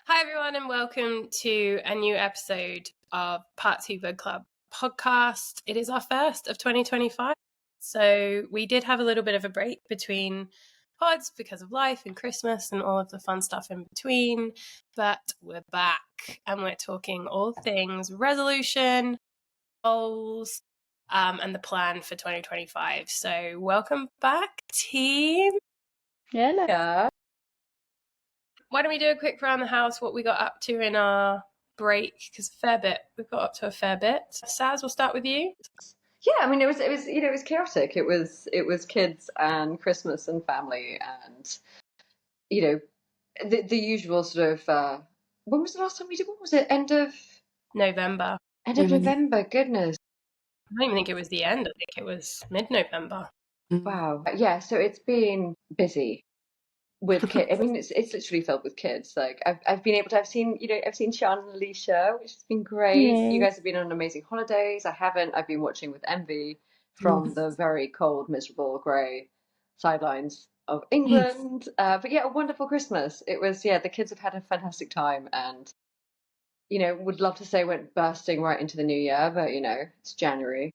Hi, everyone, and welcome to a new episode of Part 2 Book Club podcast. It is our first of 2025. So we did have a little bit of a break between pods because of life and Christmas and all of the fun stuff in between. But we're back and we're talking all things resolution, goals, and the plan for 2025. So welcome back, team. Yeah. Why don't we do a quick round the house, what we got up to in our break? Because we've got up to a fair bit. Saz, we'll start with you. Yeah, I mean, it was chaotic. It was kids and Christmas and family and the usual sort of. When was the last time we did? What was it? November. End of November. Goodness. I don't even think it was the end. I think it was mid-November. Wow. Yeah. So it's been busy with kids. I mean, it's literally filled with kids. Like I've been able to. I've seen Sean and Alicia, which has been great. Yeah. You guys have been on amazing holidays. I haven't. I've been watching with envy from the very cold, miserable, grey sidelines of England. But yeah, a wonderful Christmas. It was. Yeah, the kids have had a fantastic time, and would love to say went bursting right into the new year, but it's January.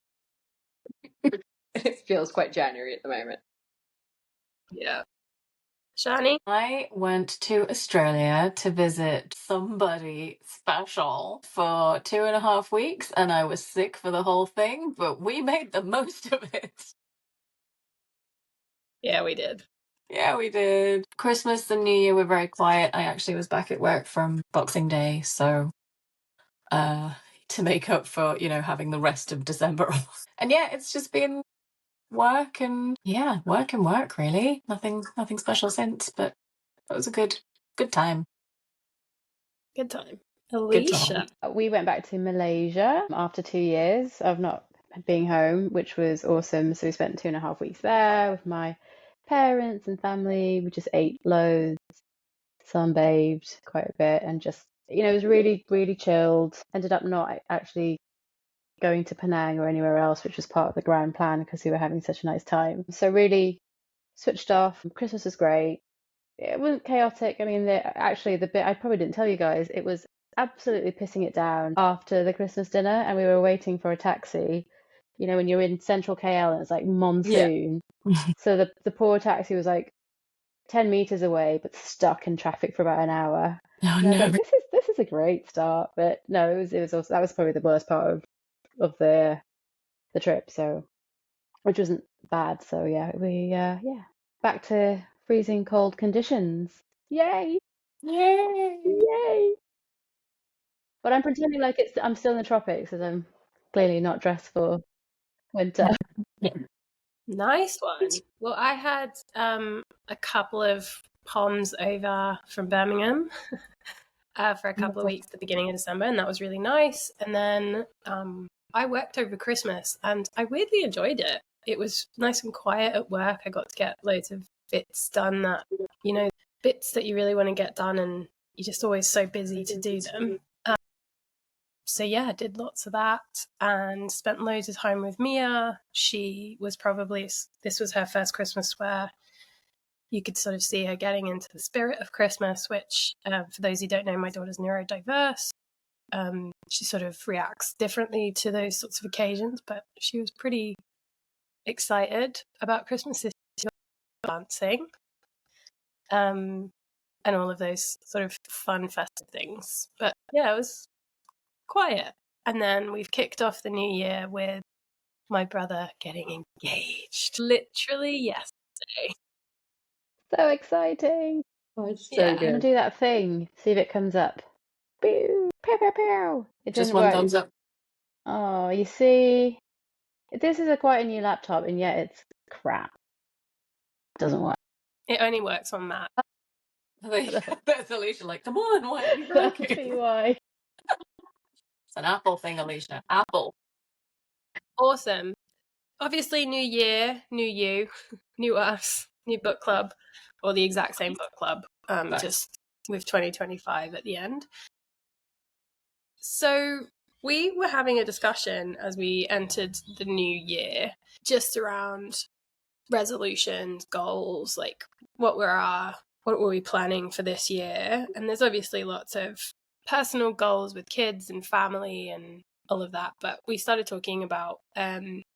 It feels quite January at the moment. Yeah. Shani? I went to Australia to visit somebody special for 2.5 weeks, and I was sick for the whole thing, but we made the most of it. Yeah, we did. Yeah, we did. Christmas and New Year were very quiet. I actually was back at work from Boxing Day, so to make up for, having the rest of December off. And yeah, it's just been work and work really. Nothing special since, but it was a good time. Good time. Alicia? We went back to Malaysia after 2 years of not being home, which was awesome. So we spent 2.5 weeks there with my parents and family. We just ate loads, sunbathed quite a bit, and just, it was really, really chilled. Ended up not actually going to Penang or anywhere else, which was part of the grand plan because we were having such a nice time. So really switched off. Christmas was great. It wasn't chaotic. I mean, the bit I probably didn't tell you guys, it was absolutely pissing it down after the Christmas dinner, and we were waiting for a taxi. When you're in central KL and it's like monsoon. Yeah. So the poor taxi was like 10 meters away, but stuck in traffic for about an hour. Oh, and I was no. like, this is a great start, but no, it was also, that was probably the worst part of the trip. So, which wasn't bad. So yeah, we back to freezing cold conditions. Yay! But I'm pretending like I'm still in the tropics, as I'm clearly not dressed for winter. Nice one. Well, I had a couple of poms over from Birmingham for a couple of weeks at the beginning of December, and that was really nice. And then I worked over Christmas, and I weirdly enjoyed it. It was nice and quiet at work. I got to get loads of bits done that, bits that you really want to get done, and you're just always so busy to do them. So yeah, I did lots of that and spent loads of time with Mia. This was her first Christmas where you could sort of see her getting into the spirit of Christmas, which for those who don't know, my daughter's neurodiverse. She sort of reacts differently to those sorts of occasions, but she was pretty excited about Christmas this year, dancing, and all of those sort of fun festive things. But yeah, it was quiet. And then we've kicked off the new year with my brother getting engaged literally yesterday. So exciting. Oh, it's so good. I'm good. gonna do that thing, see if it comes up. Pew, pew, pew, pew. It Just doesn't one work. thumbs up. Oh, you see, this is quite a new laptop, and yet it's crap. It doesn't work. It only works on Mac. That's Alicia, like, come on, why are you That'll working? be why. It's an Apple thing, Alicia. Apple. Awesome. Obviously, new year, new you, new us, new book club, or the exact same book club, Nice. just with 2025 at the end. So we were having a discussion as we entered the new year, just around resolutions, goals, like what were our what were we planning for this year? And there's obviously lots of personal goals with kids and family and all of that, but we started talking about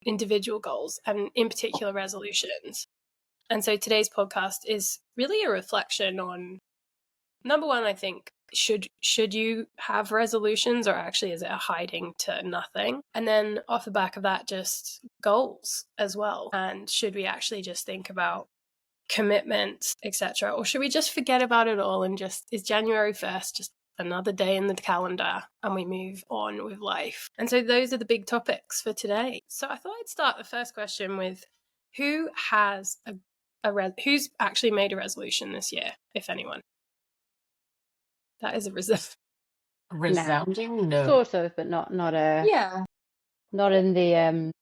individual goals and in particular resolutions. And so today's podcast is really a reflection on, number one, I think, should you have resolutions, or actually is it a hiding to nothing? And then off the back of that, just goals as well. And should we actually just think about commitments, etc., or should we just forget about it all and just, is January 1st just another day in the calendar and we move on with life? And so those are the big topics for today. So I thought I'd start the first question with, who has who's actually made a resolution this year, if anyone? That is a resounding no. Sort of, but not Yeah. not in the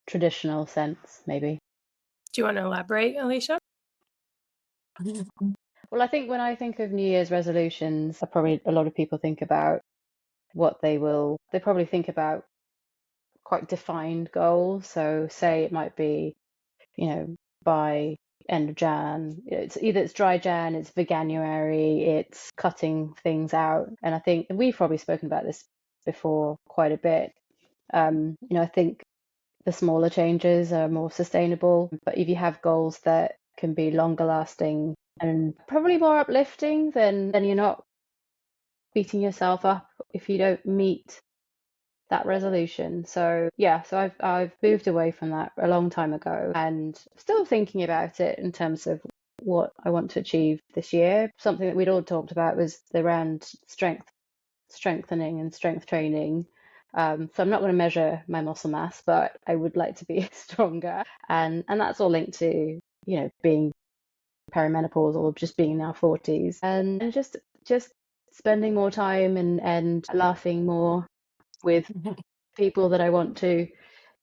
traditional sense, maybe. Do you want to elaborate, Alicia? Well, I think when I think of New Year's resolutions, probably a lot of people think about they probably think about quite defined goals. So say it might be, by end of Jan, it's dry Jan, it's veganuary, it's cutting things out. And I think we've probably spoken about this before quite a bit. I think the smaller changes are more sustainable, but if you have goals that can be longer lasting and probably more uplifting, then you're not beating yourself up if you don't meet that resolution. So I've moved away from that a long time ago, and still thinking about it in terms of what I want to achieve this year. Something that we'd all talked about was around strengthening and strength training. So I'm not going to measure my muscle mass, but I would like to be stronger, and that's all linked to being perimenopause or just being in our 40s, and just spending more time and laughing more with people that I want to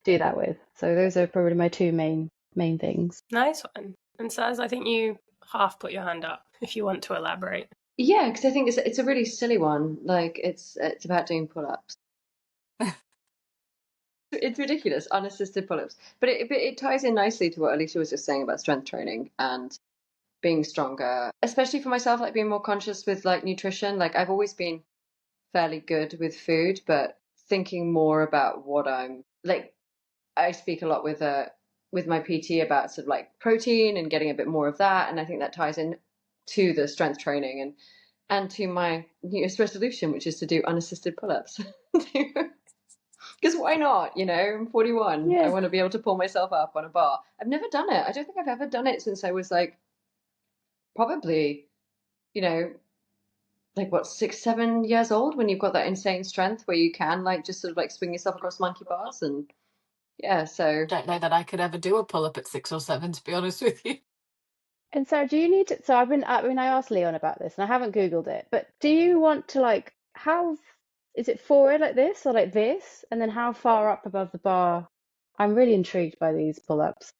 do that with. So those are probably my two main things. Nice one. And Saz, I think you half put your hand up if you want to elaborate. Yeah, because I think it's a really silly one. Like it's about doing pull-ups. It's ridiculous, unassisted pull-ups. But it ties in nicely to what Alicia was just saying about strength training and being stronger, especially for myself, like being more conscious with like nutrition. Like I've always been fairly good with food, but thinking more about what I'm like. I speak a lot with my PT about sort of like protein and getting a bit more of that, and I think that ties in to the strength training and to my New Year's resolution, which is to do unassisted pull-ups. Because why not? I'm 41. Yeah. I want to be able to pull myself up on a bar. I've never done it. I don't think I've ever done it since I was like probably, like what, 6, 7 years old, when you've got that insane strength where you can like just sort of like swing yourself across monkey bars. And yeah, so Don't know that I could ever do a pull-up at 6 or 7, to be honest with you. And so do you need to, so I asked Leon about this and I haven't Googled it, but do you want to how is it forward like this or like this? And then how far up above the bar? I'm really intrigued by these pull-ups.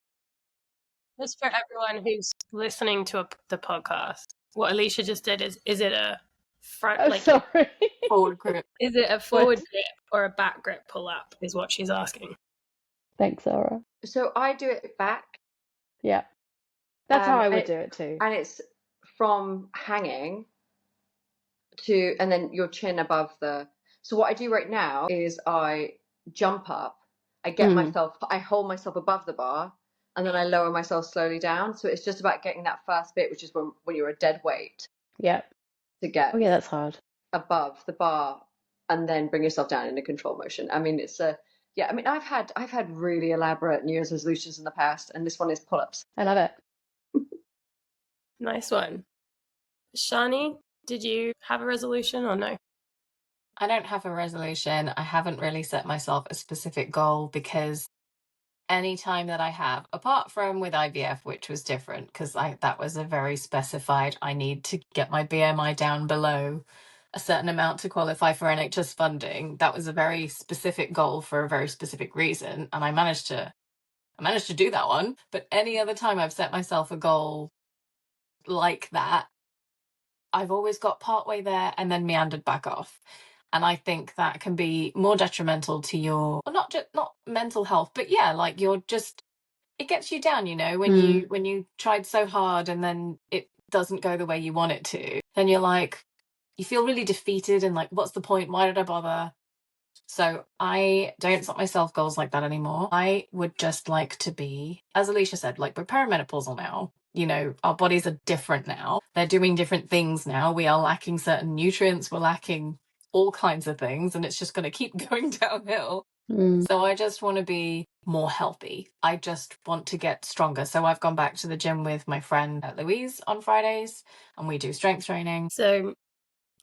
Just for everyone who's listening to the podcast, what Alicia just did is it a front, sorry. Forward grip. Is it a forward grip or a back grip pull up is what she's asking. Thanks, Sarah. So I do it back. Yeah. That's how I would do it too. And it's from hanging and then your chin above so what I do right now is I jump up, I hold myself above the bar, and then I lower myself slowly down. So it's just about getting that first bit, which is when you're a dead weight. Yeah. To get that's hard. Above the bar and then bring yourself down in a control motion. I mean, I've had really elaborate New Year's resolutions in the past, and this one is pull-ups. I love it. Nice one. Shani, did you have a resolution or no? I don't have a resolution. I haven't really set myself a specific goal, because any time that I have, apart from with IVF, which was different because that was a very specified, I need to get my BMI down below a certain amount to qualify for NHS funding. That was a very specific goal for a very specific reason, and I managed to do that one. But any other time I've set myself a goal like that, I've always got partway there and then meandered back off. And I think that can be more detrimental to your, well, not mental health, but yeah, like it gets you down, when you tried so hard and then it doesn't go the way you want it to, then you're like, you feel really defeated and like, what's the point? Why did I bother? So I don't set myself goals like that anymore. I would just like to be, as Alicia said, like, we're perimenopausal now. You know, our bodies are different now. They're doing different things now. We are lacking certain nutrients. We're lacking all kinds of things, and it's just going to keep going downhill. So I just want to be more healthy. I just want to get stronger. So I've gone back to the gym with my friend Louise on Fridays, and we do strength training. So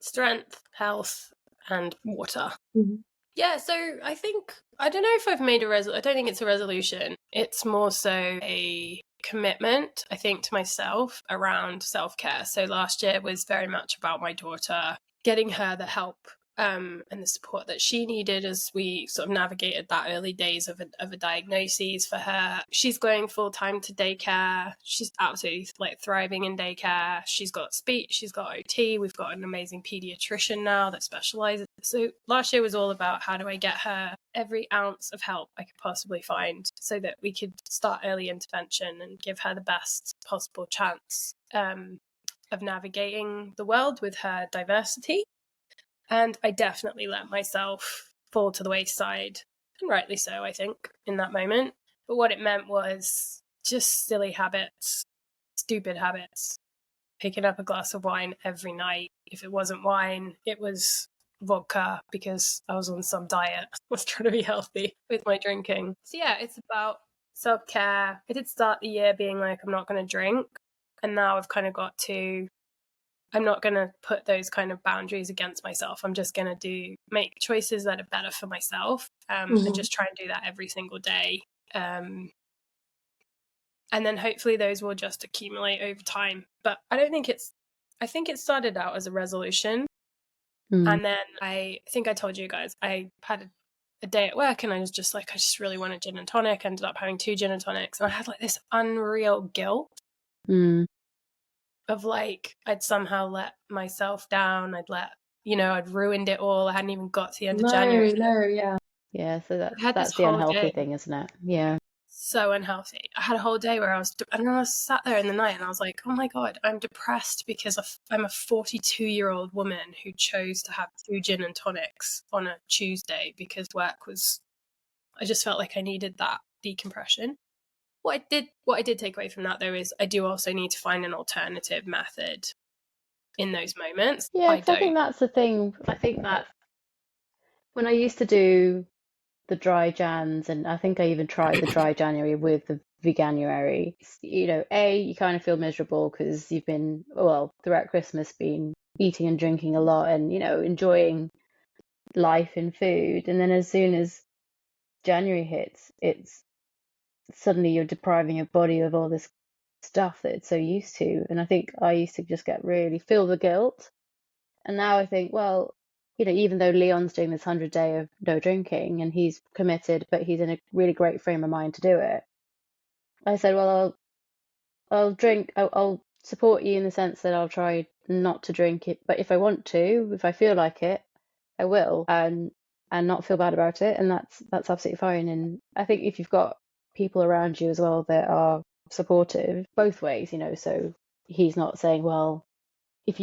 strength, health, and water. Yeah, so I don't know if I've made I don't think it's a resolution. It's more so a commitment, I think, to myself around self-care. So last year was very much about my daughter, getting her the help and the support that she needed as we sort of navigated that early days of a diagnosis for her. She's going full time to daycare. She's absolutely like thriving in daycare. She's got speech, she's got OT. We've got an amazing pediatrician now that specializes. So last year was all about how do I get her every ounce of help I could possibly find so that we could start early intervention and give her the best possible chance of navigating the world with her diversity. And I definitely let myself fall to the wayside, and rightly so, I think, in that moment. But what it meant was just silly habits, stupid habits, picking up a glass of wine every night. If it wasn't wine, it was vodka because I was on some diet. I was trying to be healthy with my drinking. So yeah, it's about self-care. I did start the year being like, I'm not going to drink. And now I've kind of got to, I'm not going to put those kind of boundaries against myself. I'm just going to make choices that are better for myself and just try and do that every single day. And then hopefully those will just accumulate over time. But I think it started out as a resolution. And then I think I told you guys, I had a day at work and I was just like, I just really want a gin and tonic. I ended up having 2 gin and tonics. And I had like this unreal guilt of like, I'd somehow let myself down. I'd ruined it all. I hadn't even got to the end of January. Yeah, so I had this that's the whole unhealthy day. thing, isn't it? Yeah. So unhealthy. I had a whole day where I was sat there in the night and I was like, oh my God, I'm depressed because I'm a 42-year-old woman who chose to have 2 gin and tonics on a Tuesday because I just felt like I needed that decompression. What I did take away from that though is I do also need to find an alternative method in those moments. Yeah, because I think that's the thing. I think that when I used to do the dry Jans, and I think I even tried the dry January with the veganuary, you kind of feel miserable because you've been, well, throughout Christmas, been eating and drinking a lot and, enjoying life and food. And then as soon as January hits, it's suddenly you're depriving your body of all this stuff that it's so used to. And I think I used to just feel the guilt. And now I think, well, even though Leon's doing this 100-day of no drinking and he's committed, but he's in a really great frame of mind to do it, I said, well, I'll drink, I'll support you in the sense that I'll try not to drink it, but if I want to, if I feel like it, I will, and not feel bad about it, and that's absolutely fine. And I think if you've got people around you as well that are supportive both ways, so he's not saying, well, if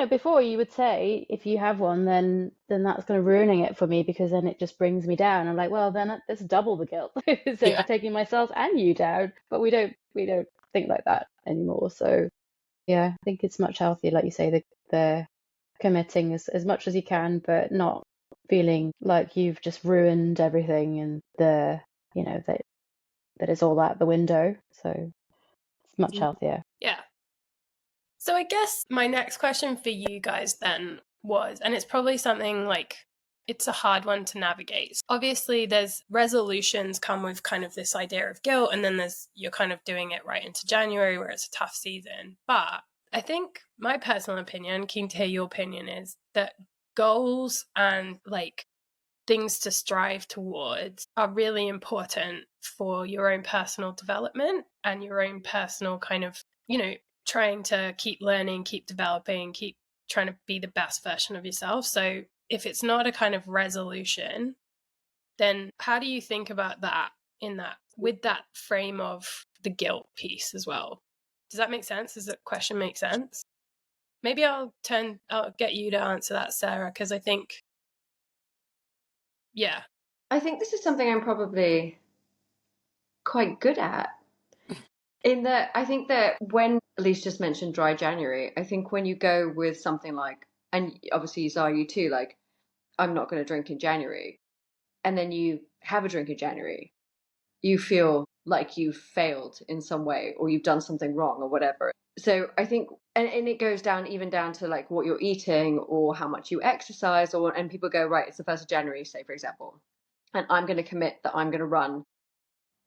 before you would say if you have one, then that's kind of ruining it for me because then it just brings me down. I'm like, well, then it's double the guilt. So you're taking myself and you down. But we don't think like that anymore. So yeah, I think it's much healthier, like you say, the committing as much as you can, but not feeling like you've just ruined everything and that is all out the window. So it's much healthier. Yeah. So I guess my next question for you guys then was, and it's probably something like, it's a hard one to navigate. Obviously, there's resolutions come with kind of this idea of guilt, and then you're kind of doing it right into January where it's a tough season. But I think my personal opinion, keen to hear your opinion, is that goals and like things to strive towards are really important for your own personal development and your own personal kind of, trying to keep learning, keep developing, keep trying to be the best version of yourself. So if it's not a kind of resolution, then how do you think about that with that frame of the guilt piece as well? Does that make sense? Does the question make sense? Maybe I'll get you to answer that, Sarah, because I think, yeah. I think this is something I'm probably quite good at. In that, I think that when Elise just mentioned dry January, I think when you go with something like, and obviously Zara, you too, like, I'm not going to drink in January, and then you have a drink in January, you feel like you've failed in some way or you've done something wrong or whatever. So I think, and it goes down even down to like what you're eating or how much you exercise, or and people go, right, it's the 1st of January, say for example, and I'm going to commit that I'm going to run,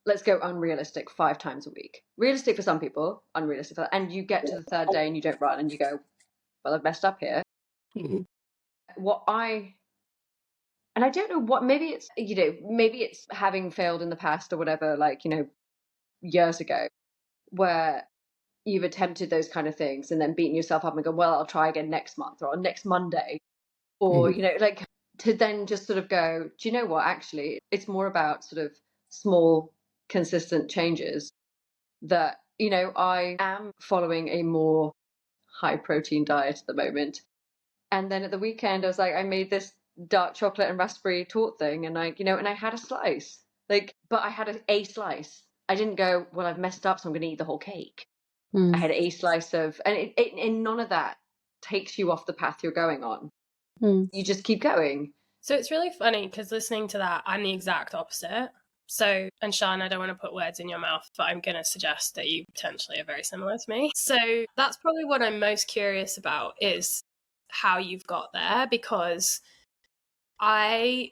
let's go unrealistic, 5 times a week. Realistic for some people, unrealistic for, and you get to the 3rd day and you don't run and you go, well, I've messed up here. And I don't know what, maybe it's, maybe it's having failed in the past or whatever, like, years ago, where you've attempted those kind of things and then beaten yourself up and go, well, I'll try again next month or next Monday. Or, like to then just sort of go, do you know what? Actually, it's more about sort of small, consistent changes that, I am following a more high protein diet at the moment. And then at the weekend, I was like, I made this dark chocolate and raspberry tort thing. And and I had a slice, like, but I had a slice. I didn't go, well, I've messed up, so I'm going to eat the whole cake. I had a slice of, and and none of that takes you off the path you're going on. You just keep going. So it's really funny because listening to that, I'm the exact opposite. So, and Sean, I don't want to put words in your mouth, but I'm going to suggest that you potentially are very similar to me. So that's probably what I'm most curious about, is how you've got there, because I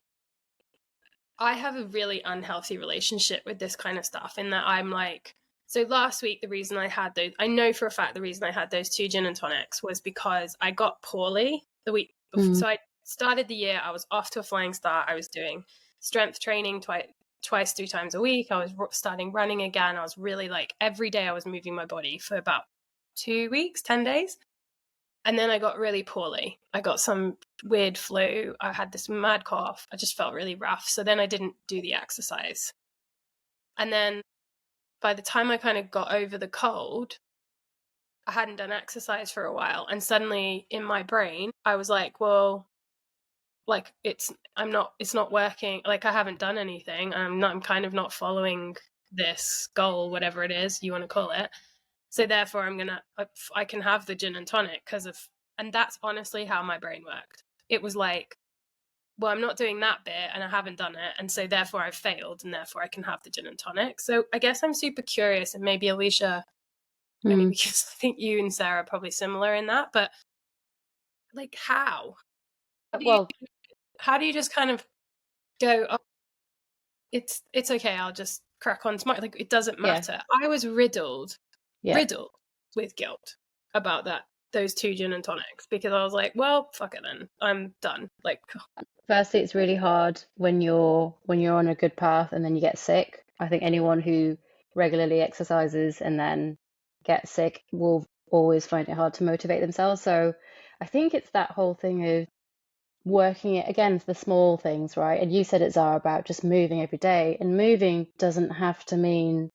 have a really unhealthy relationship with this kind of stuff, in that I'm like, so last week, the reason I had those, I know for a fact the reason I had those 2 gin and tonics was because I got poorly the week before. So I started the year, I was off to a flying start. I was doing strength training twice, 3 times a week. I was starting running again. I was really like, every day I was moving my body for about 2 weeks, 10 days. And then I got really poorly. I got some weird flu. I had this mad cough. I just felt really rough. So then I didn't do the exercise. And then by the time I kind of got over the cold, I hadn't done exercise for a while. And suddenly in my brain, I was like, well, like it's not working. Like I haven't done anything. I'm kind of not following this goal, whatever it is you want to call it. So therefore I can have the gin and tonic and that's honestly how my brain worked. It was like, well, I'm not doing that bit and I haven't done it. And so therefore I've failed and therefore I can have the gin and tonic. So I guess I'm super curious, and maybe Alicia, only because I think you and Sarah are probably similar in that, but like how? How do you just kind of go, oh, it's okay, I'll just crack on tomorrow. Like it doesn't matter. I was riddled with guilt about those 2 gin and tonics, because I was like, well, fuck it then. I'm done. Like, firstly, it's really hard when you're on a good path and then you get sick. I think anyone who regularly exercises and then gets sick will always find it hard to motivate themselves. So I think it's that whole thing of working it against the small things, right? And you said it, Zara, about just moving every day. And moving doesn't have to mean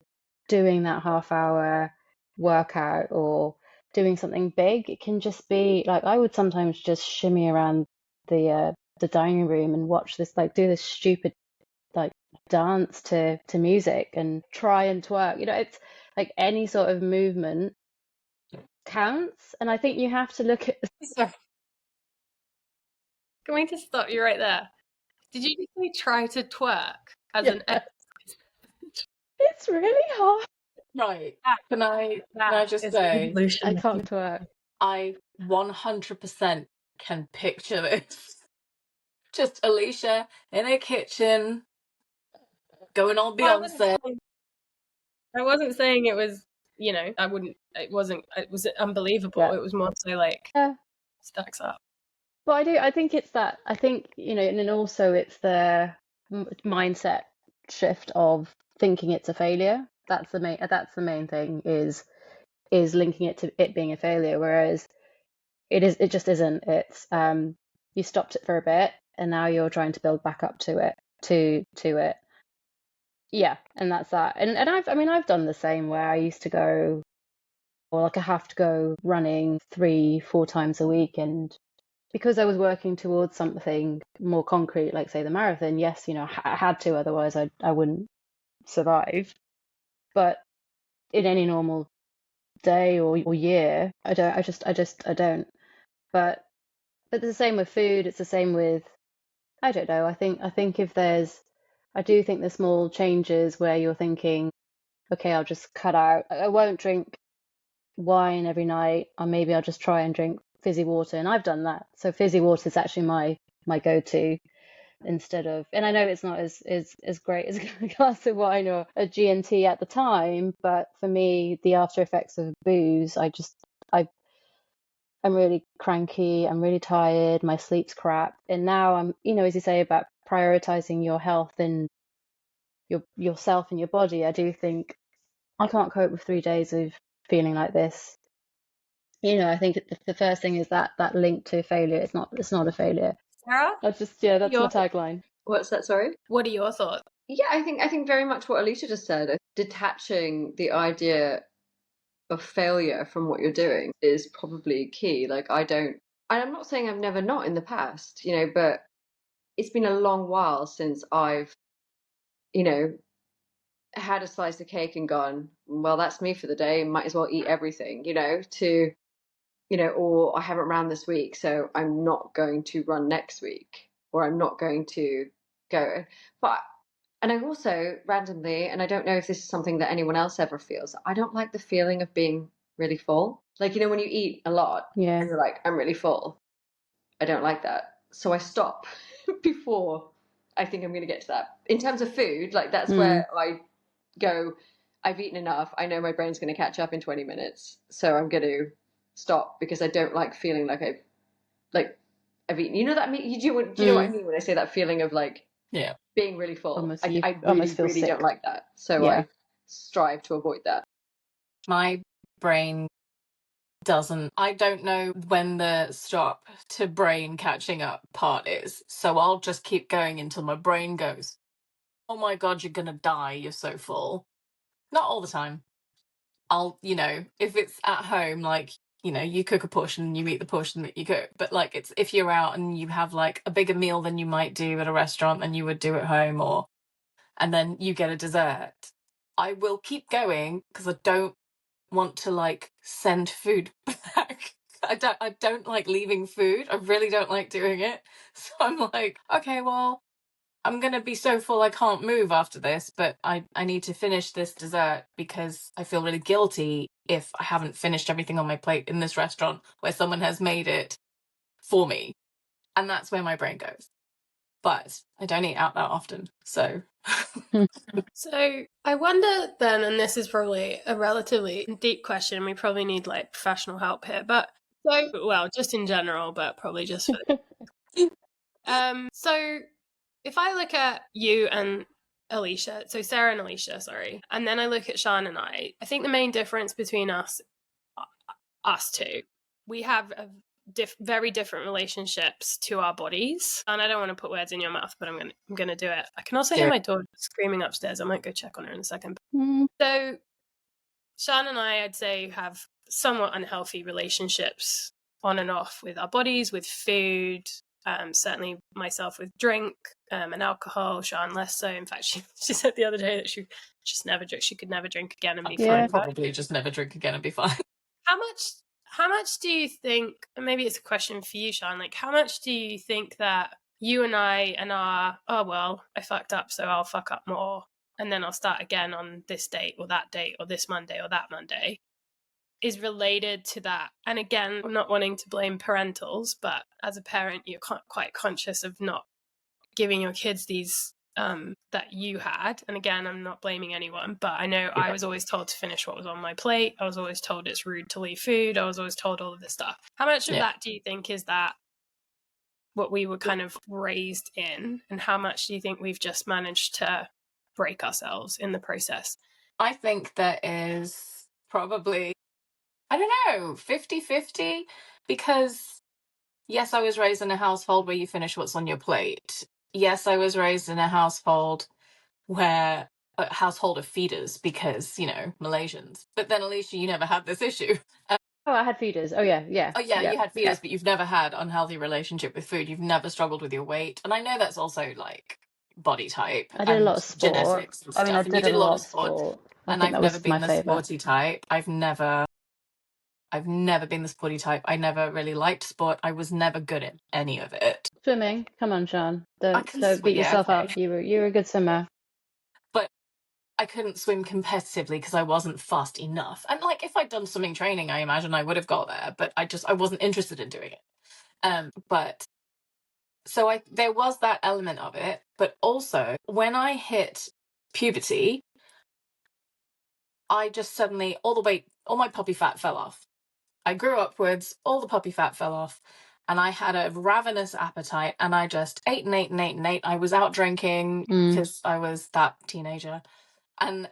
doing that half-hour workout or doing something big. It can just be like, I would sometimes just shimmy around the dining room and watch this, like do this stupid like dance to music and try and twerk. It's like any sort of movement counts. And I think you have to look at sorry. Can we just stop you right there? Did you just try to twerk as an exercise? It's really hard. Right. Can I just say, I can't twerk. I 100% can picture this. Just Alicia in her kitchen, going on Beyonce. I wasn't saying it was, it was unbelievable. Yeah. It was more so like, stacks up. But I think it's that, and then also it's the mindset shift of thinking it's a failure. That's the main thing, is linking it to it being a failure, whereas it just isn't. It's you stopped it for a bit and now you're trying to build back up to it. Yeah, and that's that. And I've done the same, where I used to go or like I have to go running 3-4 times a week. And because I was working towards something more concrete, like say the marathon, yes, I had to, otherwise I wouldn't survive. But in any normal day or year, I don't. But it's the same with food. It's the same with, I don't know. I think if I do think there's small changes where you're thinking, okay, I'll just cut out. I won't drink wine every night, or maybe I'll just try and drink fizzy water. And I've done that. So fizzy water is actually my go-to instead of, and I know it's not as great as a glass of wine or a G&T at the time, but for me, the after effects of booze, I'm really cranky, I'm really tired, my sleep's crap. And now I'm, as you say about prioritizing your health and yourself and your body, I do think I can't cope with 3 days of feeling like this. I think the first thing is that link to failure. It's not a failure. Sarah, That's my tagline. What's that? Sorry. what are your thoughts? Yeah, I think very much what Alicia just said. Detaching the idea of failure from what you're doing is probably key. Like I'm not saying I've never not in the past, but it's been a long while since I've, had a slice of cake and gone, well, that's me for the day, might as well eat everything, to, or I haven't ran this week, so I'm not going to run next week, or I'm not going to go. And I also randomly, and I don't know if this is something that anyone else ever feels, I don't like the feeling of being really full. Like, when you eat a lot Yeah. and you're like, I'm really full. I don't like that. So I stop before I think I'm going to get to that. In terms of food, like that's where I go, I've eaten enough. I know my brain's going to catch up in 20 minutes. So I'm going to stop because I don't like feeling like I've eaten. You know that? Do you know what I mean when I say that feeling of like being really full? Almost, I really, almost feel really sick. don't like that. So Yeah. I strive to avoid that. My brain doesn't. I don't know when the stop to brain catching up part is. So I'll just keep going until my brain goes, oh my God, you're gonna die. You're so full. Not all the time. I'll, if it's at home, like, you cook a portion and you eat the portion that you cook. But like, it's if you're out and you have like a bigger meal than you might do at a restaurant than you would do at home, and then you get a dessert, I will keep going because I don't want to like send food back. I don't like leaving food. I really don't like doing it. So I'm like, okay, well, I'm gonna be so full I can't move after this, but I need to finish this dessert because I feel really guilty if I haven't finished everything on my plate in this restaurant where someone has made it for me. And that's where my brain goes. But I don't eat out that often, so So I wonder then, and this is probably a relatively deep question, we probably need like professional help here, but just in general, but probably just for so if I look at you and Alicia, so Sarah and Alicia, sorry, and then I look at Sean and I think the main difference between us two, we have very different relationships to our bodies. And I don't want to put words in your mouth, but I'm gonna do it. I can also hear my daughter screaming upstairs. I might go check on her in a second. So Sean and I'd say, have somewhat unhealthy relationships on and off with our bodies, with food. Certainly myself with drink and alcohol. Sean less so. In fact, she said the other day that she just never drink. She could never drink again and be fine. Probably just never drink again and be fine. How much do you think, and maybe it's a question for you, Sean, like how much do you think that you and I and our, oh, well, I fucked up, so I'll fuck up more, and then I'll start again on this date or that date or this Monday or that Monday, is related to that? And again, I'm not wanting to blame parentals, but as a parent, you're quite conscious of not giving your kids these that you had. And again, I'm not blaming anyone, but I know I was always told to finish what was on my plate. I was always told it's rude to leave food. I was always told all of this stuff. How much of that do you think is that what we were kind of raised in, and how much do you think we've just managed to break ourselves in the process? I think there is probably, I don't know, 50-50, because yes, I was raised in a household where you finish what's on your plate. Yes, I was raised in a household where a household of feeders because, Malaysians. But then, Alicia, you never had this issue. Oh, I had feeders. Oh yeah, yeah. Oh yeah, yeah, you had feeders, yeah. but you've never had unhealthy relationship with food. You've never struggled with your weight. And I know that's also like body type I did a lot and of sport. genetics and I mean, I stuff. And you did a did a lot lot of of sport. sport. I And think I've that never was been my the favorite. sporty type. I've never been the sporty type. I never really liked sport. I was never good at any of it. Swimming. Come on, Sean. I Don't can don't beat yeah, yourself up. okay. You were a good swimmer. But I couldn't swim competitively because I wasn't fast enough. And like if I'd done swimming training, I imagine I would have got there, but I wasn't interested in doing it. But so there was that element of it, but also when I hit puberty, I just suddenly all my puppy fat fell off. I grew upwards, all the puppy fat fell off, and I had a ravenous appetite, and I just ate and ate and ate and ate. I was out drinking because I was that teenager, and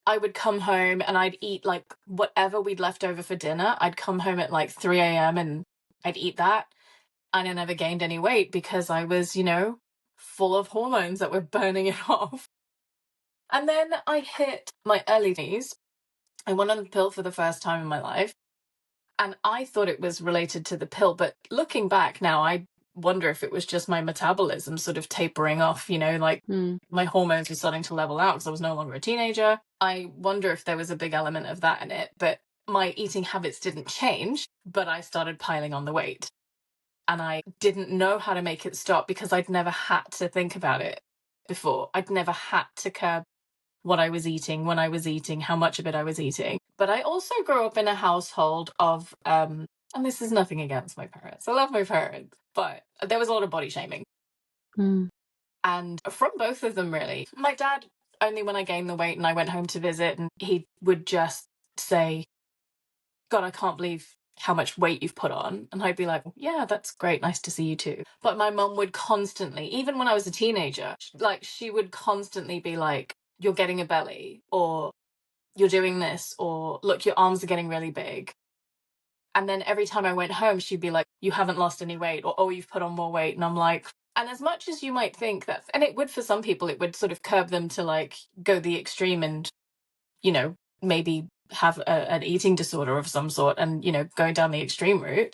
I would come home and I'd eat like whatever we'd left over for dinner. I'd come home at like 3 a.m. and I'd eat that. And I never gained any weight because I was, full of hormones that were burning it off. And then I hit my early 20s. I went on the pill for the first time in my life. And I thought it was related to the pill. But looking back now, I wonder if it was just my metabolism sort of tapering off, my hormones were starting to level out because I was no longer a teenager. I wonder if there was a big element of that in it. But my eating habits didn't change, but I started piling on the weight. And I didn't know how to make it stop because I'd never had to think about it before. I'd never had to curb what I was eating, when I was eating, how much of it I was eating. But I also grew up in a household of, and this is nothing against my parents. I love my parents, but there was a lot of body shaming. And from both of them, really. My dad, only when I gained the weight and I went home to visit, and he would just say, God, I can't believe how much weight you've put on. And I'd be like, yeah, that's great. Nice to see you too. But my mum would constantly, even when I was a teenager, like she would constantly be like, you're getting a belly, or you're doing this, or look, your arms are getting really big. And then every time I went home, she'd be like, you haven't lost any weight, or, oh, you've put on more weight. And I'm like, and as much as you might think that, and it would for some people, it would sort of curb them to like go the extreme and, maybe have an eating disorder of some sort and, going down the extreme route.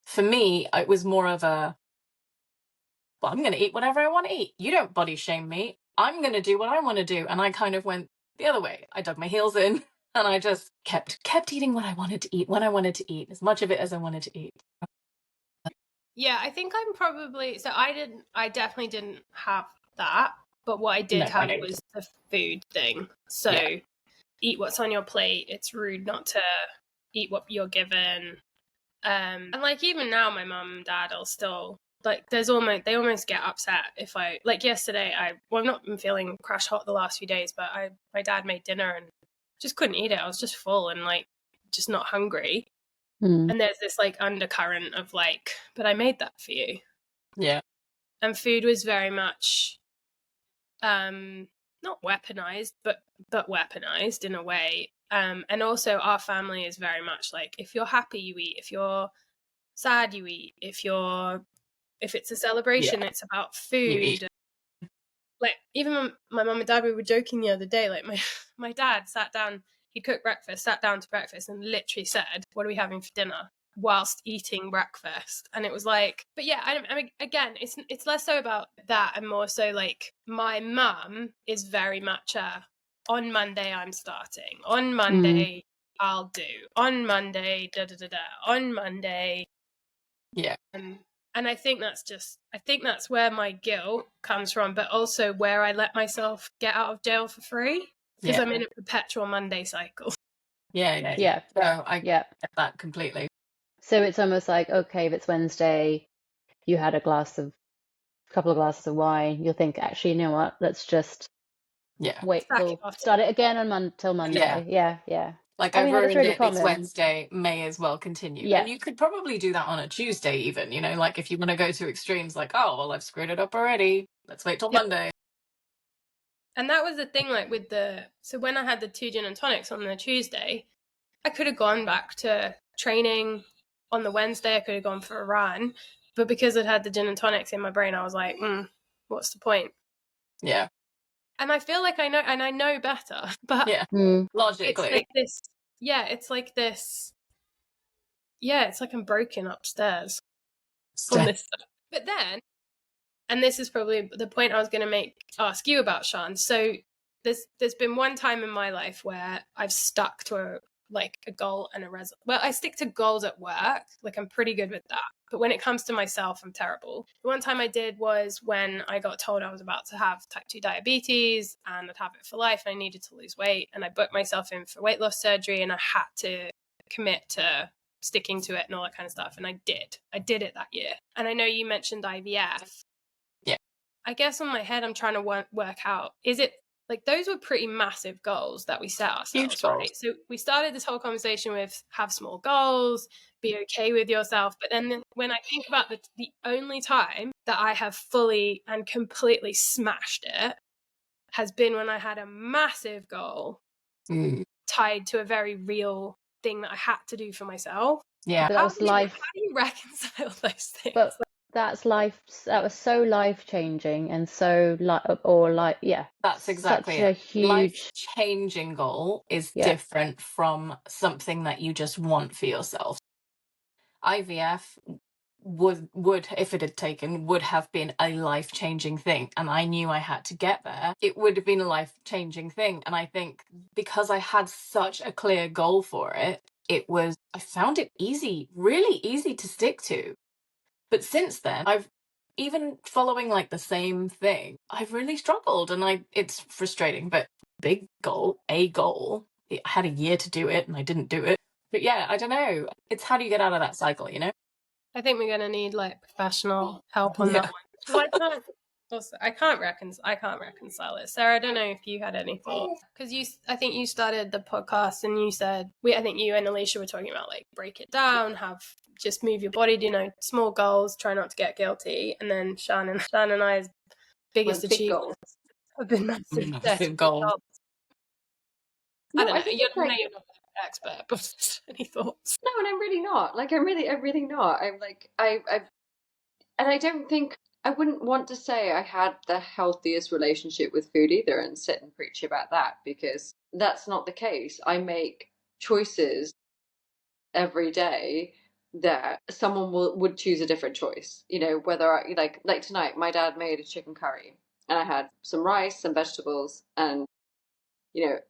For me, it was more of a, well, I'm going to eat whatever I want to eat. You don't body shame me. I'm going to do what I want to do. And I kind of went the other way. I dug my heels in and I just kept eating what I wanted to eat, when I wanted to eat, as much of it as I wanted to eat. Yeah, I think I'm probably, so I definitely didn't have that, but what I did have was the food thing. So eat what's on your plate. It's rude not to eat what you're given. And like even now my mum and dad will still like they almost get upset if I like yesterday I've not been feeling crash hot the last few days, but my dad made dinner and just couldn't eat it. I was just full and like just not hungry. And there's this like undercurrent of like, but I made that for you. Yeah. And food was very much not weaponized, but weaponized in a way. And also our family is very much like if you're happy you eat, if you're sad you eat, if it's a celebration it's about food. Like even my mum and dad, we were joking the other day, like my dad sat down, he cooked breakfast, sat down to breakfast and literally said, what are we having for dinner, whilst eating breakfast. And it was like, but yeah, I mean again, it's less so about that and more so like my mum is very much on Monday I'm starting, on Monday I'll do, on Monday da da da da, on Monday. Yeah. And I think that's where my guilt comes from, but also where I let myself get out of jail for free because I'm in a perpetual Monday cycle. Yeah. So I get that completely. So it's almost like, okay, if it's Wednesday, you had a couple of glasses of wine, you'll think, actually, you know what? Let's just wait. We'll start it again till Monday. Yeah. Like I mean, I've that's ruined really it. common. It's Wednesday, may as well continue. Yeah. And you could probably do that on a Tuesday even, like if you want to go to extremes, like, oh, well, I've screwed it up already. Let's wait till Monday. And that was the thing, like so when I had the 2 gin and tonics on the Tuesday, I could have gone back to training on the Wednesday. I could have gone for a run. But because I'd had the gin and tonics in my brain, I was like, what's the point? Yeah. And I feel like I know, and I know better, but Yeah, Mm. logically. it's like this, it's like this, it's like I'm broken upstairs on this stuff. But then, and this is probably the point I was going to ask you about, Sean. So there's been one time in my life where I've stuck to a goal and a well, I stick to goals at work. Like, I'm pretty good with that. But when it comes to myself, I'm terrible. The one time I did was when I got told I was about to have type 2 diabetes and I'd have it for life and I needed to lose weight. And I booked myself in for weight loss surgery and I had to commit to sticking to it and all that kind of stuff. And I did it that year. And I know you mentioned IVF. Yeah. I guess in my head, I'm trying to work out, is it like those were pretty massive goals that we set ourselves, Huge goals. right? So we started this whole conversation with have small goals, be okay with yourself. But then when I think about the only time that I have fully and completely smashed it has been when I had a massive goal tied to a very real thing that I had to do for myself. Yeah. But that was life. How do you reconcile those things? But that's life. That was so life changing and so That's exactly such a it. huge Life-changing goal is different from something that you just want for yourself. IVF would if it had taken would have been a life-changing thing, and I knew I had to get there. It would have been a life-changing thing, and I think because I had such a clear goal for it, I found it really easy to stick to. But since then, I've even following like the same thing, I've really struggled, and it's frustrating. But a goal, I had a year to do it and I didn't do it. But yeah, I don't know. It's how do you get out of that cycle, you know? I think we're gonna need like professional help on that one. I can't reconcile it. Sarah, I don't know if you had any thoughts, because I think you started the podcast and you said I think you and Alicia were talking about like break it down, just move your body, small goals, try not to get guilty, and then Shan and I's biggest achievement have been massive goals. I don't know. You're not an expert, but any thoughts? No, and I'm really not. Like, I'm really not. I'm like, and I don't think I wouldn't want to say I had the healthiest relationship with food either and sit and preach about that, because that's not the case. I make choices every day that someone would choose a different choice. Whether like tonight, my dad made a chicken curry and I had some rice, some vegetables, and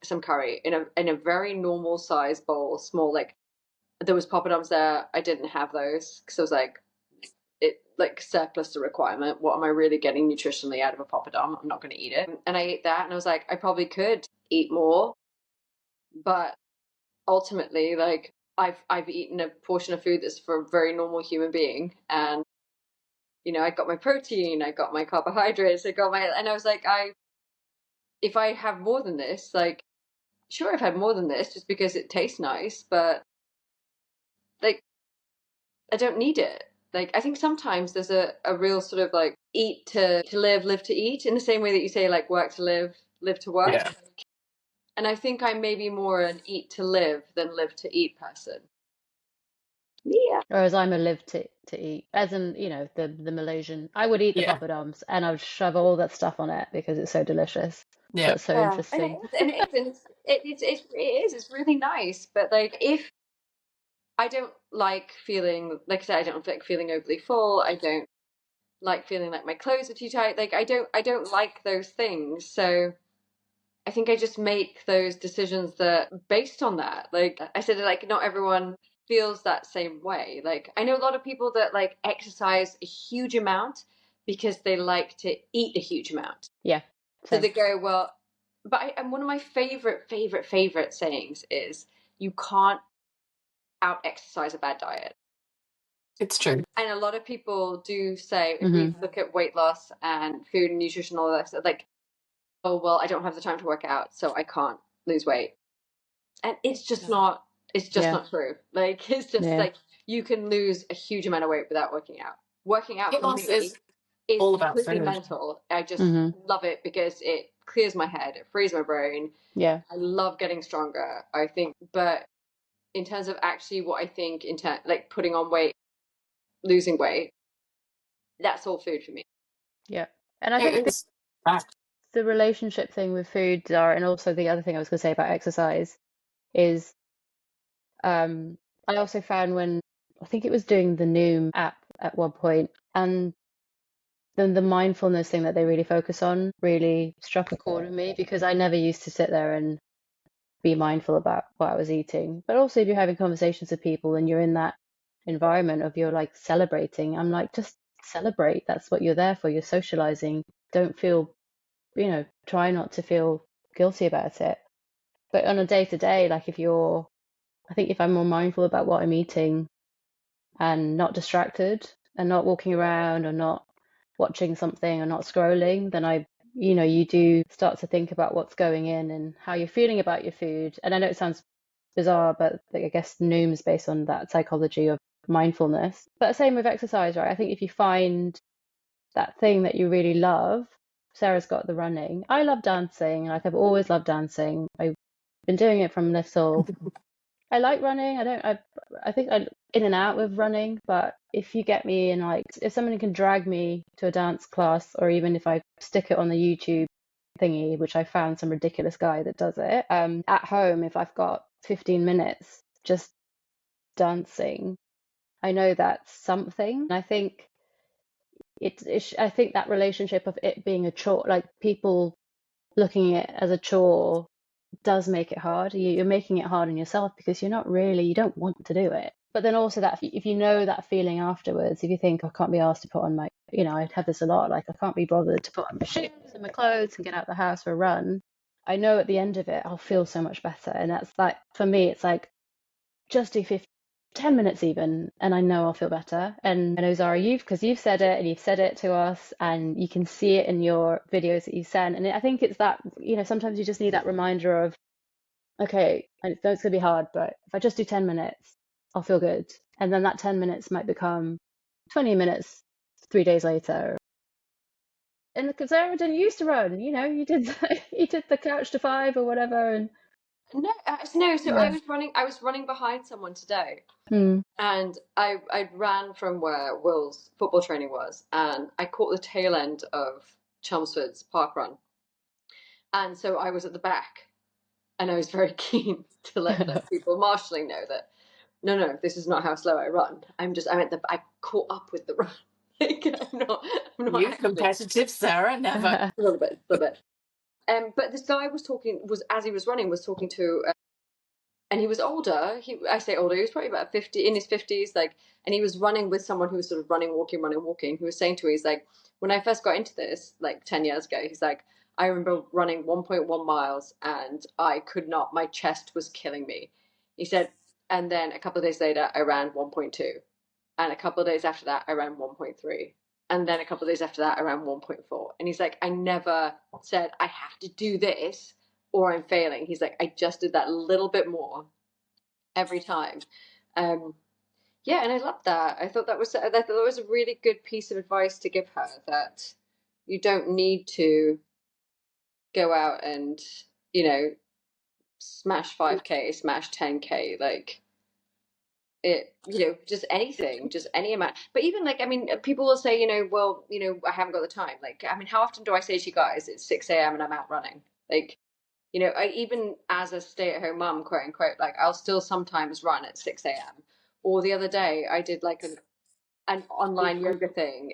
some curry in a very normal size bowl, small. Like, there was poppadoms there. I didn't have those because I was like, it like surplus the requirement. What am I really getting nutritionally out of a poppadom? I'm not going to eat it. And I ate that, and I was like, I probably could eat more, but ultimately, like, I've eaten a portion of food that's for a very normal human being, and I got my protein, I got my carbohydrates, and I was like, if I have more than this, like, sure, I've had more than this just because it tastes nice, but like, I don't need it. Like, I think sometimes there's a real sort of like eat to live, live to eat, in the same way that you say like work to live, live to work. Yeah. And I think I'm maybe more an eat to live than live to eat person. Yeah. Whereas I'm a live to eat, as in, the Malaysian. I would eat the poppadoms and I would shove all that stuff on it because it's so delicious. Yeah. So it's so interesting. It's really nice. But like, if I don't like feeling, like I said, I don't like feeling overly full. I don't like feeling like my clothes are too tight. Like, I don't like those things. So I think I just make those decisions that based on that. Like I said, like, not everyone feels that same way. Like, I know a lot of people that like exercise a huge amount because they like to eat a huge amount. Yeah. So they go, well, but and one of my favorite sayings is, you can't out exercise a bad diet. It's true. And a lot of people do say, if we look at weight loss and food and nutrition, all that stuff, like, oh, well, I don't have the time to work out, so I can't lose weight. And it's just not true. Like, it's just like, you can lose a huge amount of weight without working out. Working out for me is all about completely food. mental. I just love it because it clears my head, it frees my brain. Yeah. I love getting stronger, I think. But in terms of actually what I think, like putting on weight, losing weight, that's all food for me. Yeah. And I think the relationship thing with food, Zara, and also the other thing I was going to say about exercise is I also found when I think it was doing the Noom app at one point, and then the mindfulness thing that they really focus on really struck a chord with me because I never used to sit there and be mindful about what I was eating. But also, if you're having conversations with people and you're in that environment of you're like celebrating, I'm like, just celebrate. That's what you're there for. You're socializing. Don't feel, try not to feel guilty about it. But on a day to day, like I think if I'm more mindful about what I'm eating and not distracted and not walking around or not watching something or not scrolling, then you do start to think about what's going in and how you're feeling about your food. And I know it sounds bizarre, but like, I guess Noom is based on that psychology of mindfulness. But same with exercise, right? I think if you find that thing that you really love, Sarah's got the running. I love dancing. Like I've always loved dancing. I've been doing it from little. I like running. I think I'm in and out with running, but if you get me in, like, if somebody can drag me to a dance class, or even if I stick it on the YouTube thingy, which I found some ridiculous guy that does it, at home, if I've got 15 minutes just dancing, I know that's something. I think I think that relationship of it being a chore, like people looking at it as a chore, does make it hard. You're making it hard on yourself because you don't want to do it. But then also that if you know that feeling afterwards, if you think I can't be asked to put on I'd have this a lot, like I can't be bothered to put on my shoes and my clothes and get out the house for a run. I know at the end of it, I'll feel so much better. And that's like, for me, it's like, just do 10 minutes even, and I know I'll feel better. And I know, Zara, because you've said it and you've said it to us and you can see it in your videos that you send. And I think it's that, sometimes you just need that reminder of, okay, I know it's going to be hard, but if I just do 10 minutes, I'll feel good. And then that 10 minutes might become 20 minutes 3 days later. And because Sarah didn't used to run, you did you did the couch to 5 or whatever. And No. So yeah. I was running behind someone today, Mm. and I ran from where Will's football training was, and I caught the tail end of Chelmsford's park run, and so I was at the back, and I was very keen to let the people marshalling know that no, this is not how slow I run. I caught up with the run. Like, I'm not You actually competitive, Sarah, never. a little bit. But this guy was as he was running, was talking to, and he was older. I say older. He was probably about 50, in his 50s, like, and he was running with someone who was sort of running, walking. Who was saying to me, he's like, when I first got into this, like 10 years ago, he's like, I remember running 1.1 miles, and I could not. My chest was killing me. He said, and then a couple of days later, I ran 1.2, and a couple of days after that, I ran 1.3. And then a couple of days after that, I ran 1.4. And he's like, I never said I have to do this or I'm failing. He's like, I just did that little bit more every time. Yeah, and I loved that. I thought that was a really good piece of advice to give her, that you don't need to go out and, smash 5K, smash 10K, like it, just anything, just any amount. But even, like, I mean, people will say, well, I haven't got the time. Like, I mean, how often do I say to you guys it's 6 a.m. and I'm out running? Like, even as a stay-at-home mum, quote unquote, like, I'll still sometimes run at 6 a.m. Or the other day I did like an online yoga thing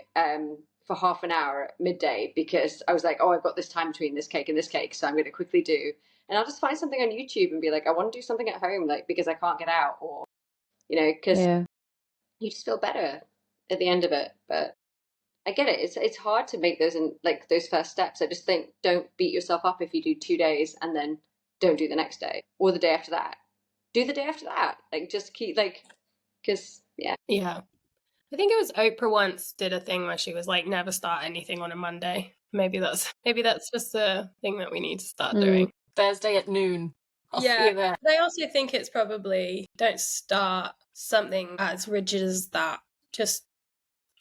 for half an hour at midday, because I was like, oh, I've got this time between this cake and this cake, so I'm going to quickly do. And I'll just find something on YouTube and be like, I want to do something at home, like, because I can't get out, or because Yeah. you just feel better at the end of it. But I get it. It's hard to make those first steps. I just think, don't beat yourself up if you do 2 days and then don't do the next day or the day after that. Do the day after that. Like, just keep, like, because Yeah. I think it was Oprah once did a thing where she was like, never start anything on a Monday. Maybe that's just a thing that we need to start doing. Thursday at noon. I'll see you there. But I also think it's probably, don't start something as rigid as that. Just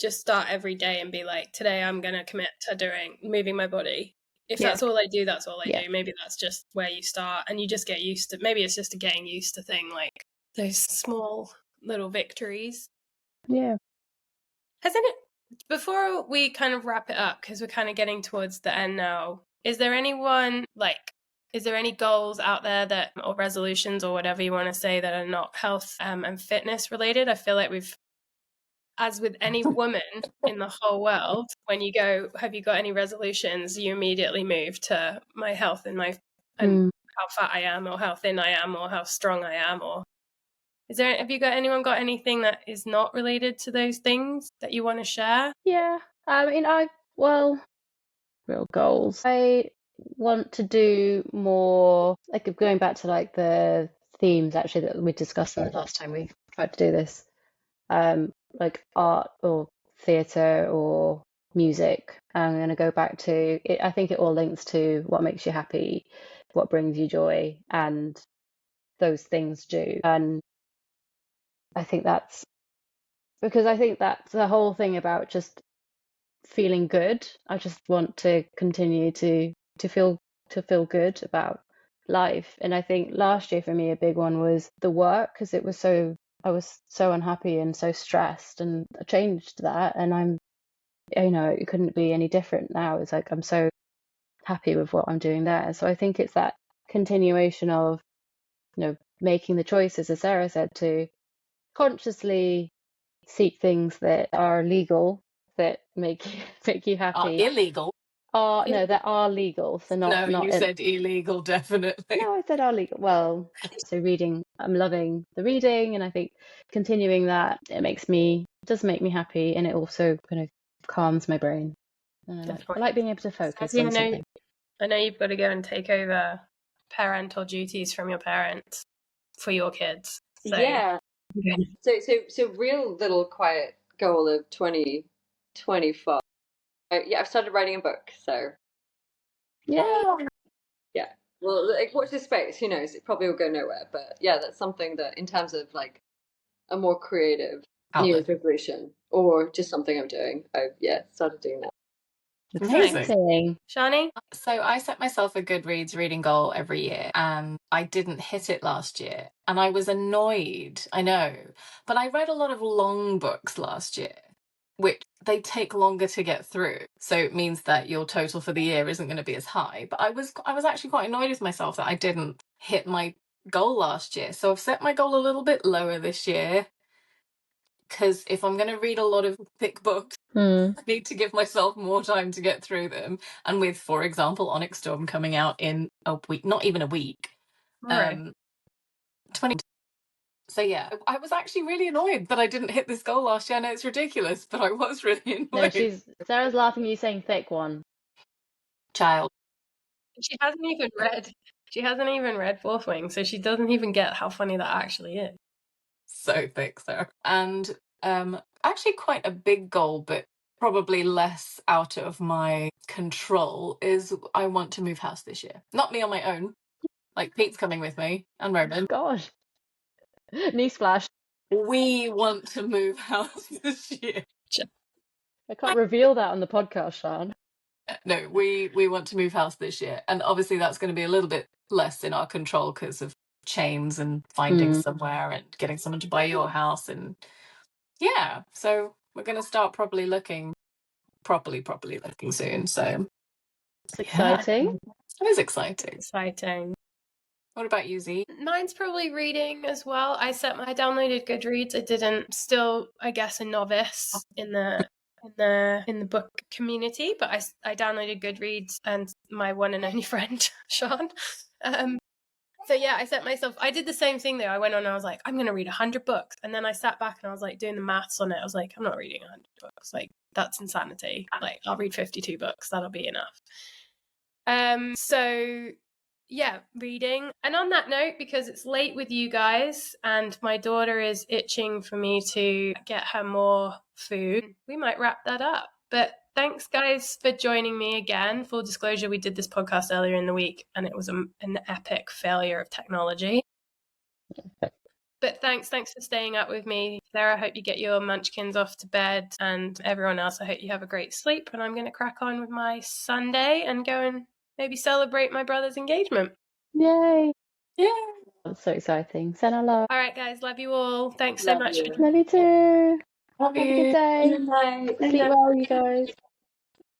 start every day and be like, today I'm going to commit to moving my body. If that's all I do, that's all I do. Maybe that's just where you start, and you just get used to, maybe it's just a getting used to thing, like those small little victories. Yeah. Hasn't it, before we kind of wrap it up, because we're kind of getting towards the end now, is there anyone is there any goals out there that, or resolutions or whatever you want to say, that are not health and fitness related? I feel like we've, as with any woman in the whole world, when you go, have you got any resolutions? You immediately move to my health and how fat I am, or how thin I am, or how strong I am, or have you got anyone got anything that is not related to those things that you want to share? Yeah, I mean, real goals. I want to do more, like going back to like the themes actually that we discussed the last time we tried to do this, like art or theatre or music. I'm going to go back to it. I think it all links to what makes you happy, what brings you joy, and those things do. And I think that's because I think that's the whole thing about just feeling good. I just want to continue to feel good about life. And I think last year for me a big one was the work, because I was so unhappy and so stressed, and I changed that, and it couldn't be any different now. It's like I'm so happy with what I'm doing there. So I think it's that continuation of making the choices, as Sarah said, to consciously seek things that are legal, that make you happy. Illegal. No, that are legal. So not you said illegal, definitely. No, I said are legal. Well, so reading, I'm loving the reading, and I think continuing that, it does make me happy, and it also kind of calms my brain. And I like being able to focus on something. I know you've got to go and take over parental duties from your parents for your kids. So. Yeah. So real little quiet goal of 2025. Yeah, I've started writing a book, so yeah. Well, like, watch this space. Who knows? It probably will go nowhere, but yeah, that's something that, in terms of like a more creative New Year's resolution, or just something I'm doing, I've started doing that. Amazing. Shani? So I set myself a Goodreads reading goal every year, and I didn't hit it last year, and I was annoyed. I know, but I read a lot of long books last year, which they take longer to get through. So it means that your total for the year isn't going to be as high. But I was actually quite annoyed with myself that I didn't hit my goal last year. So I've set my goal a little bit lower this year, because if I'm going to read a lot of thick books, I need to give myself more time to get through them. And with, for example, Onyx Storm coming out in a week, not even a week, 20. So yeah, I was actually really annoyed that I didn't hit this goal last year. I know it's ridiculous, but I was really annoyed. No, Sarah's laughing at you saying thick one. Child. She hasn't even read Fourth Wing, so she doesn't even get how funny that actually is. So thick, Sarah. And actually quite a big goal, but probably less out of my control, is I want to move house this year. Not me on my own. Like, Pete's coming with me, and Roman. Gosh. Newsflash. We want to move house this year. I can't reveal that on the podcast, Sean. No, we want to move house this year. And obviously that's going to be a little bit less in our control because of chains and finding somewhere and getting someone to buy your house. And yeah, so we're going to start properly looking soon. So it's exciting. It is exciting. Exciting. What about you, Z? Mine's probably reading as well. I downloaded Goodreads. I didn't, still, I guess, a novice in the book community, but I downloaded Goodreads, and my one and only friend, Sean. So yeah, I did the same thing though. I went on and I was like, I'm going to read 100 books. And then I sat back and I was like doing the maths on it. I was like, I'm not reading 100 books. Like, that's insanity. Like, I'll read 52 books. That'll be enough. So yeah, reading. And on that note, because it's late with you guys and my daughter is itching for me to get her more food, we might wrap that up. But thanks, guys, for joining me again. Full disclosure, we did this podcast earlier in the week and it was an epic failure of technology. But thanks for staying up with me. Sarah, I hope you get your munchkins off to bed, and everyone else, I hope you have a great sleep. And I'm going to crack on with my Sunday and go and maybe celebrate my brother's engagement. Yay. Yeah. That's so exciting. Send a love. All right, guys. Love you all. Thanks so much. Love you too. Love Have you. a good day. Good night. Sleep well, you guys.